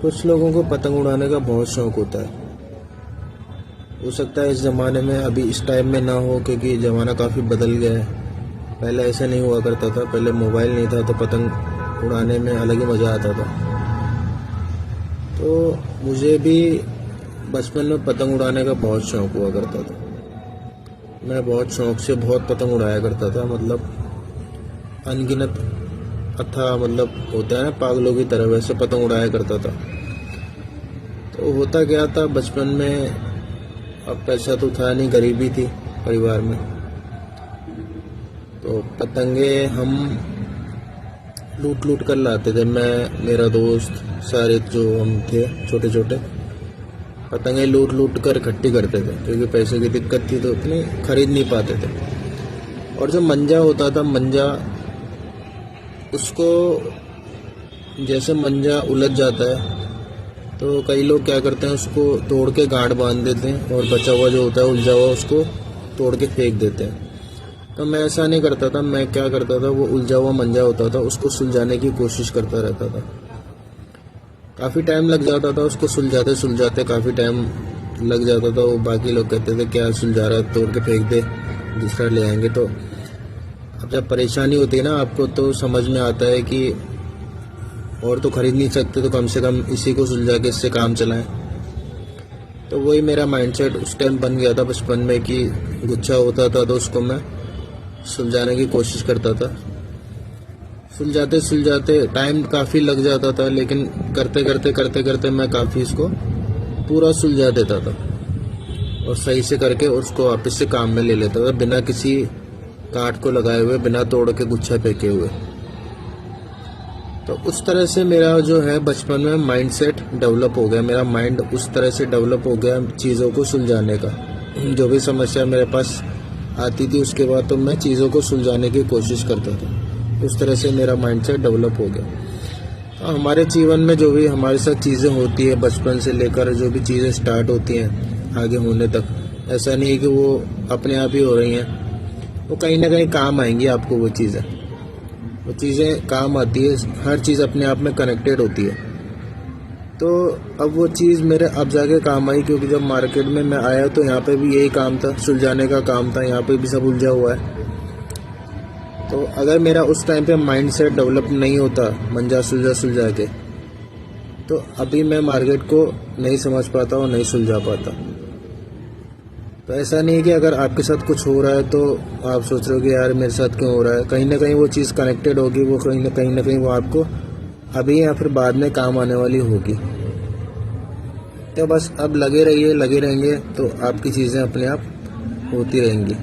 कुछ लोगों को पतंग उड़ाने का बहुत शौक होता है। हो सकता है इस ज़माने में अभी इस टाइम में ना हो, क्योंकि ज़माना काफ़ी बदल गया है। पहले ऐसा नहीं हुआ करता था, पहले मोबाइल नहीं था तो पतंग उड़ाने में अलग ही मज़ा आता था। तो मुझे भी बचपन में पतंग उड़ाने का बहुत शौक हुआ करता था। मैं बहुत शौक से बहुत पतंग उड़ाया करता था, मतलब अनगिनत था, मतलब होता है ना पागलों की तरह, वैसे पतंग उड़ाया करता था। तो होता क्या था बचपन में, अब पैसा तो था नहीं, गरीबी थी परिवार में, तो पतंगे हम लूट लूट कर लाते थे। मैं, मेरा दोस्त, सारे जो हम थे छोटे छोटे, पतंगे लूट लूट कर इकट्ठी करते थे, क्योंकि पैसे की दिक्कत थी तो उतनी खरीद नहीं पाते थे। और जो मंजा होता था, मंजा, उसको जैसे मंजा उलझ जाता है तो कई लोग क्या करते हैं, उसको तोड़ के गांठ बांध देते हैं और बचा हुआ जो होता है उलझा हुआ उसको तोड़ के फेंक देते हैं। तो मैं ऐसा नहीं करता था। मैं क्या करता था, वो उलझा हुआ मंजा होता था उसको सुलझाने की कोशिश करता रहता था। काफ़ी टाइम लग जाता था उसको सुलझाते सुलझाते, काफ़ी टाइम लग जाता था। वो बाकी लोग कहते थे क्या सुलझा रहा है, तोड़ के फेंक दे, दूसरा ले आएंगे। तो अब जब परेशानी होती है ना आपको, तो समझ में आता है कि और तो खरीद नहीं सकते, तो कम से कम इसी को सुलझा के इससे काम चलाएं। तो वही मेरा माइंडसेट उस टाइम बन गया था बचपन में, कि गुच्छा होता था तो उसको मैं सुलझाने की कोशिश करता था। सुलझाते सुलझाते टाइम काफ़ी लग जाता था, लेकिन करते करते मैं काफ़ी इसको पूरा सुलझा देता था और सही से करके उसको वापस से काम में ले लेता था, बिना किसी काट को लगाए हुए, बिना तोड़ के गुच्छा फेंके हुए। तो उस तरह से मेरा जो है बचपन में माइंडसेट डेवलप हो गया। मेरा माइंड उस तरह से डेवलप हो गया चीज़ों को सुलझाने का। जो भी समस्या मेरे पास आती थी उसके बाद तो मैं चीज़ों को सुलझाने की कोशिश करता था। उस तरह से मेरा माइंडसेट डेवलप हो गया। तो हमारे जीवन में जो भी हमारे साथ चीज़ें होती है, बचपन से लेकर जो भी चीज़ें स्टार्ट होती हैं आगे होने तक, ऐसा नहीं है कि वो अपने आप ही हो रही हैं। वो कहीं ना कहीं काम आएंगी आपको। वो चीज़ें काम आती है। हर चीज़ अपने आप में कनेक्टेड होती है। तो अब वो चीज़ मेरे अब जाके काम आई, क्योंकि जब मार्केट में मैं आया तो यहाँ पे भी यही काम था, सुलझाने का काम था। यहाँ पे भी सब उलझा हुआ है। तो अगर मेरा उस टाइम पे माइंडसेट डेवलप नहीं होता मंजा सुलझा के, तो अभी मैं मार्केट को नहीं समझ पाता और नहीं सुलझा पाता। तो ऐसा नहीं है कि अगर आपके साथ कुछ हो रहा है तो आप सोच रहे हो कि यार मेरे साथ क्यों हो रहा है। कहीं ना कहीं वो चीज़ कनेक्टेड होगी, वो कहीं ना कहीं वो आपको अभी या फिर बाद में काम आने वाली होगी। तो बस अब लगे रहिए, लगे रहेंगे तो आपकी चीज़ें अपने आप होती रहेंगी।